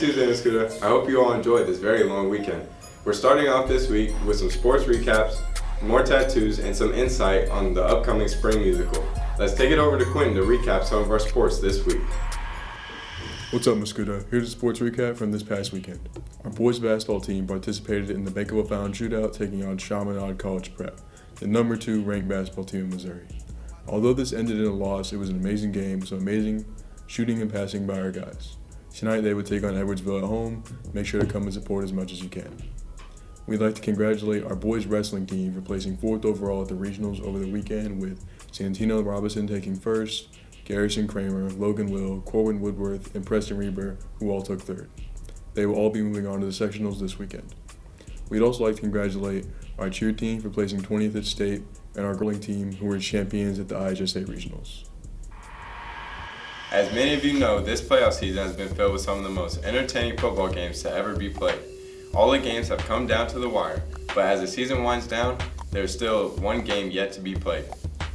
Tuesday, Mascoutah. I hope you all enjoyed this very long weekend. We're starting off this week with some sports recaps, more tattoos, and some insight on the upcoming spring musical. Let's take it over to Quentin to recap some of our sports this week. What's up, Mascoutah? Here's a sports recap from this past weekend. Our boys basketball team participated in the Bank of a Fountain shootout, taking on Chaminade College Prep, the number 2 ranked basketball team in Missouri. Although this ended in a loss, it was an amazing game with some amazing shooting and passing by our guys. Tonight they would take on Edwardsville at home. Make sure to come and support as much as you can. We'd like to congratulate our boys wrestling team for placing 4th overall at the regionals over the weekend, with Santino Robinson taking 1st, Garrison Kramer, Logan Will, Corwin Woodworth, and Preston Reber, who all took 3rd. They will all be moving on to the sectionals this weekend. We'd also like to congratulate our cheer team for placing 20th at state and our curling team, who were champions at the IHSA regionals. As many of you know, this playoff season has been filled with some of the most entertaining football games to ever be played. All the games have come down to the wire, but as the season winds down, there's still one game yet to be played,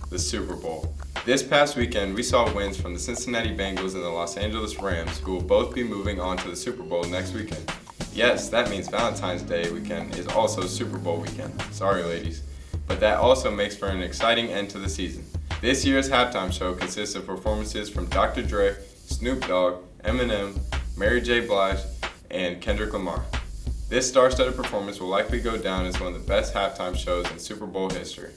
the Super Bowl. This past weekend, we saw wins from the Cincinnati Bengals and the Los Angeles Rams, who will both be moving on to the Super Bowl next weekend. Yes, that means Valentine's Day weekend is also Super Bowl weekend. Sorry, ladies. But that also makes for an exciting end to the season. This year's halftime show consists of performances from Dr. Dre, Snoop Dogg, Eminem, Mary J. Blige, and Kendrick Lamar. This star-studded performance will likely go down as one of the best halftime shows in Super Bowl history.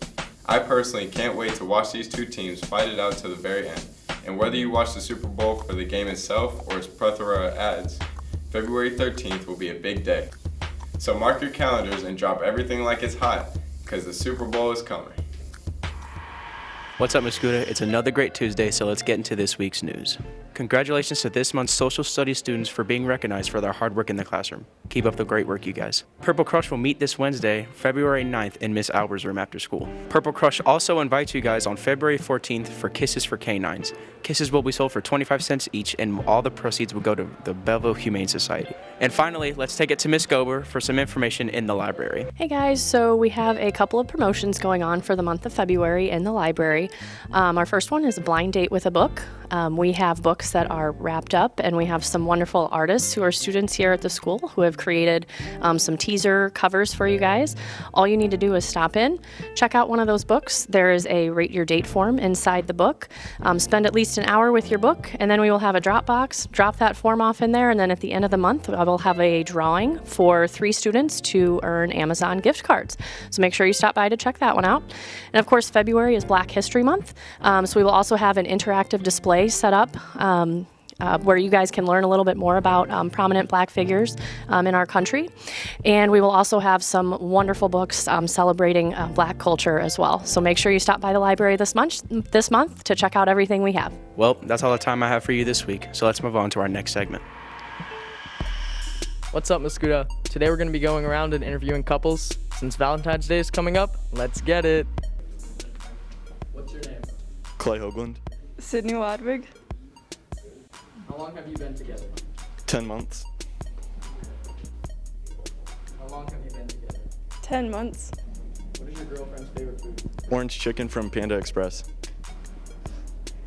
I personally can't wait to watch these two teams fight it out to the very end. And whether you watch the Super Bowl for the game itself or its plethora of ads, February 13th will be a big day. So mark your calendars and drop everything like it's hot, because the Super Bowl is coming. What's up, Mascoutah? It's another great Tuesday, so let's get into this week's news. Congratulations to this month's social studies students for being recognized for their hard work in the classroom. Keep up the great work, you guys. Purple Crush will meet this Wednesday, February 9th, in Miss Albert's room after school. Purple Crush also invites you guys on February 14th for Kisses for Canines. Kisses will be sold for 25 cents each, and all the proceeds will go to the Belleville Humane Society. And finally, let's take it to Miss Gober for some information in the library. Hey guys, so we have a couple of promotions going on for the month of February in the library. Our first one is a blind date with a book. We have books that are wrapped up, and we have some wonderful artists who are students here at the school who have created some teaser covers for you guys. All you need to do is stop in, check out one of those books. There is a rate your date form inside the book. Spend at least an hour with your book, and then we will have a drop box. Drop that form off in there, and then at the end of the month, I will have a drawing for 3 students to earn Amazon gift cards. So make sure you stop by to check that one out. And of course, February is Black History Month, so we will also have an interactive display set up where you guys can learn a little bit more about prominent Black figures in our country. And we will also have some wonderful books celebrating Black culture as well. So make sure you stop by the library this month to check out everything we have. Well, that's all the time I have for you this week, so let's move on to our next segment. What's up, Mascoutah? Today we're going to be going around and interviewing couples. Since Valentine's Day is coming up, let's get it. What's your name? Clay Hoagland. Sydney Wadwig. How long have you been together? 10 months. How long have you been together? 10 months. What is your girlfriend's favorite food? Orange chicken from Panda Express.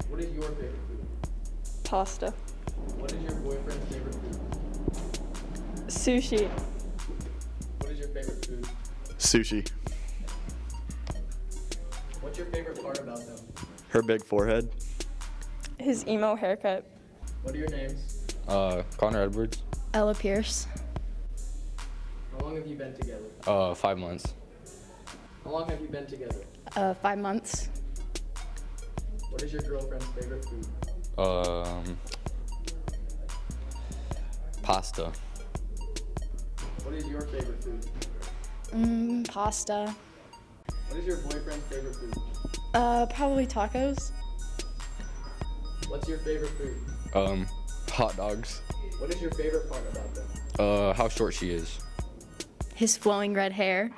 What is your favorite food? Pasta. What is your boyfriend's favorite food? Sushi. What is your favorite food? Sushi. What's your favorite part about them? Her big forehead. His emo haircut. What are your names? Connor Edwards. Ella Pierce. How long have you been together? 5 months. How long have you been together? 5 months. What is your girlfriend's favorite food? Pasta. What is your favorite food? Pasta. What is your boyfriend's favorite food? Probably tacos. What's your favorite food? Hot dogs. What is your favorite part about them? How short she is. His flowing red hair.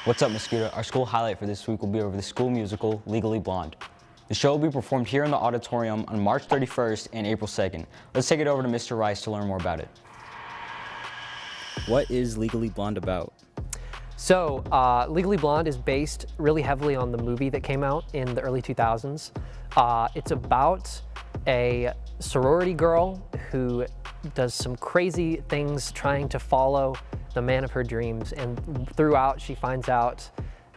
What's up, Mascoutah? Our school highlight for this week will be over the school musical, Legally Blonde. The show will be performed here in the auditorium on March 31st and April 2nd. Let's take it over to Mr. Rice to learn more about it. What is Legally Blonde about? So, Legally Blonde is based really heavily on the movie that came out in the early 2000s. It's about a sorority girl who does some crazy things trying to follow the man of her dreams, and throughout she finds out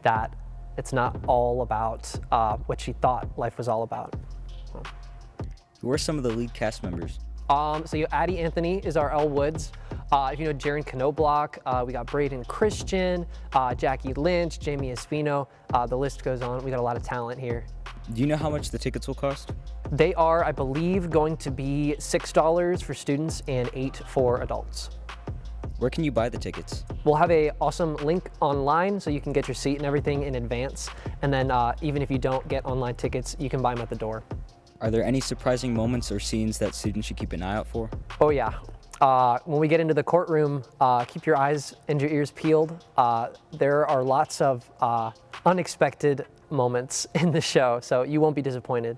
that it's not all about what she thought life was all about. Who are some of the lead cast members? So Addie Anthony is our Elle Woods. If you know Jaren Knobloch, we got Braden Christian, Jackie Lynch, Jamie Espino. The list goes on. We got a lot of talent here. Do you know how much the tickets will cost? They are, I believe, going to be $6 for students and $8 for adults. Where can you buy the tickets? We'll have a awesome link online so you can get your seat and everything in advance. And then even if you don't get online tickets, you can buy them at the door. Are there any surprising moments or scenes that students should keep an eye out for? Oh yeah. When we get into the courtroom, keep your eyes and your ears peeled. There are lots of unexpected moments in the show, so you won't be disappointed.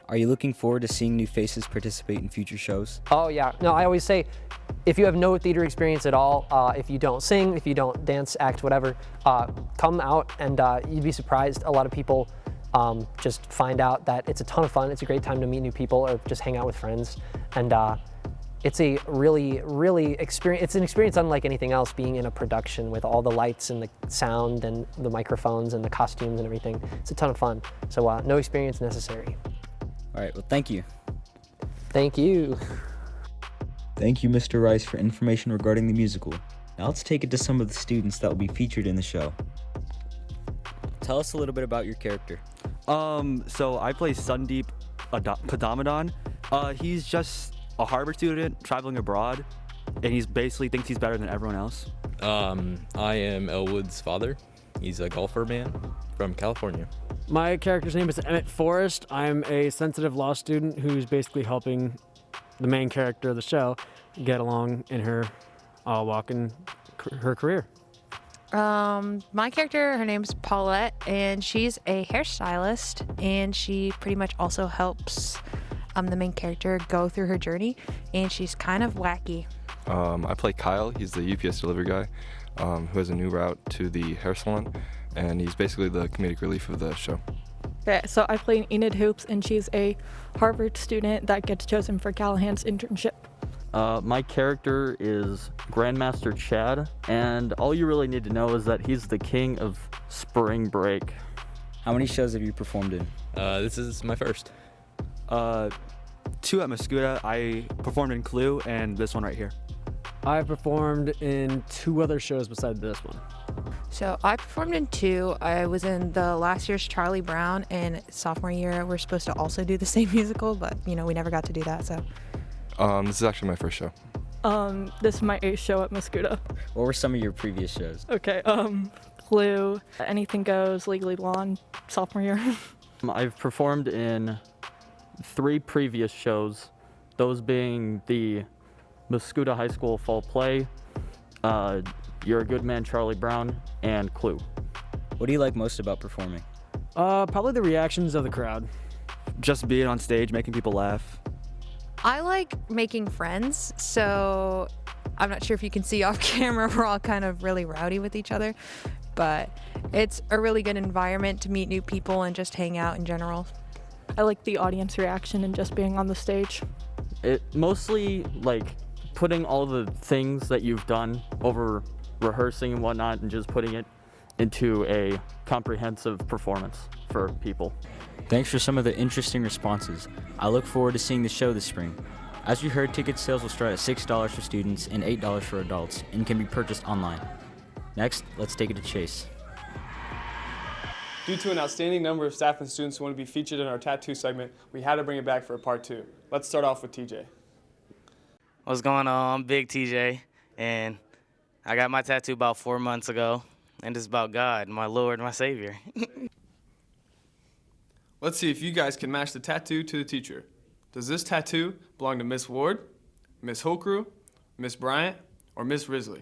Are you looking forward to seeing new faces participate in future shows? Oh yeah. No, I always say, if you have no theater experience at all, if you don't sing, if you don't dance, act, whatever, come out and you'd be surprised. A lot of people just find out that it's a ton of fun. It's a great time to meet new people or just hang out with friends. And it's a really experience. It's an experience unlike anything else, being in a production with all the lights and the sound and the microphones and the costumes and everything. It's a ton of fun. So no experience necessary. All right, well, thank you. Thank you. Thank you, Mr. Rice, for information regarding the musical. Now let's take it to some of the students that will be featured in the show. Tell us a little bit about your character. So I play Sundeep Padamadan. He's just a Harvard student traveling abroad, and he's basically thinks he's better than everyone else. I am Elwood's father. He's a golfer man from California. My character's name is Emmett Forrest. I'm a sensitive law student who's basically helping the main character of the show get along in her walk in her career. My character, her name's Paulette, and she's a hairstylist, and she pretty much also helps the main character go through her journey, and she's kind of wacky. I play Kyle. He's the UPS delivery guy who has a new route to the hair salon, and he's basically the comedic relief of the show. Okay, so I play Enid Hoops, and she's a Harvard student that gets chosen for Callahan's internship. My character is Grandmaster Chad, and all you really need to know is that he's the king of spring break. How many shows have you performed in? This is my first. 2 at Mascoutah. I performed in Clue and this one right here. I've performed in 2 other shows besides this one. So I performed in 2. I was in the last year's Charlie Brown, and sophomore year we're supposed to also do the same musical, but we never got to do that. So. This is actually my first show. This is my 8th show at Mascoutah. What were some of your previous shows? Okay, Clue, Anything Goes, Legally Blonde, sophomore year. I've performed in 3 previous shows, those being the Mascoutah High School Fall Play, You're a Good Man, Charlie Brown, and Clue. What do you like most about performing? Probably the reactions of the crowd. Just being on stage, making people laugh. I like making friends, so I'm not sure if you can see off camera, we're all kind of really rowdy with each other, but it's a really good environment to meet new people and just hang out in general. I like the audience reaction and just being on the stage. It mostly like putting all the things that you've done over rehearsing and whatnot and just putting it into a comprehensive performance for people. Thanks for some of the interesting responses. I look forward to seeing the show this spring. As you heard, ticket sales will start at $6 for students and $8 for adults and can be purchased online. Next, let's take it to Chase. Due to an outstanding number of staff and students who want to be featured in our tattoo segment, we had to bring it back for a part 2. Let's start off with TJ. What's going on? I'm Big TJ, and I got my tattoo about 4 months ago, and it's about God, my Lord, my Savior. Let's see if you guys can match the tattoo to the teacher. Does this tattoo belong to Miss Ward, Miss Holcrew, Miss Bryant, or Miss Risley?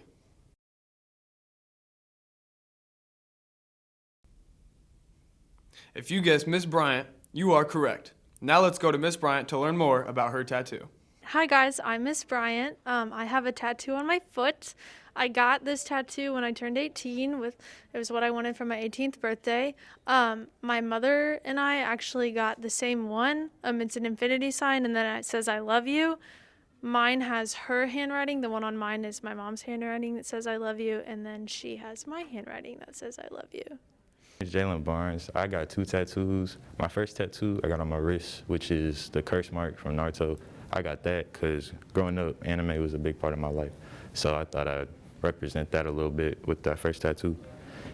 If you guessed Miss Bryant, you are correct. Now let's go to Miss Bryant to learn more about her tattoo. Hi guys, I'm Miss Bryant. I have a tattoo on my foot. I got this tattoo when I turned 18. It was what I wanted for my 18th birthday. My mother and I actually got the same one. It's an infinity sign, and then it says "I love you." Mine has her handwriting. The one on mine is my mom's handwriting that says "I love you," and then she has my handwriting that says "I love you." It's Jalen Barnes. I got 2 tattoos. My first tattoo I got on my wrist, which is the curse mark from Naruto. I got that because growing up, anime was a big part of my life. So I thought I'd represent that a little bit with that first tattoo.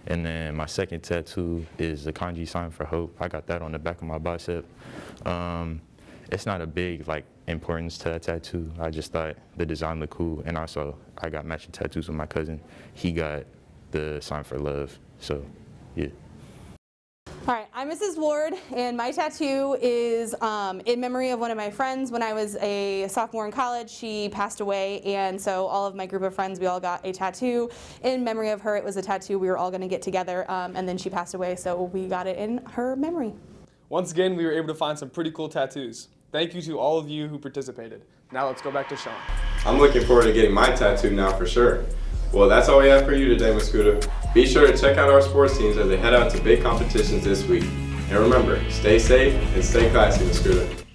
And then my second tattoo is the kanji sign for hope. I got that on the back of my bicep. It's not a big importance to that tattoo. I just thought the design looked cool. And also I got matching tattoos with my cousin. He got the sign for love. So yeah. All right, I'm Mrs. Ward, and my tattoo is in memory of one of my friends. When I was a sophomore in college, she passed away, and so all of my group of friends, we all got a tattoo in memory of her. It was a tattoo we were all going to get together, and then she passed away, so we got it in her memory. Once again, we were able to find some pretty cool tattoos. Thank you to all of you who participated. Now let's go back to Sean. I'm looking forward to getting my tattoo now for sure. Well, that's all we have for you today, Mascoutah. Be sure to check out our sports teams as they head out to big competitions this week. And remember, stay safe and stay classy, Mascoutah.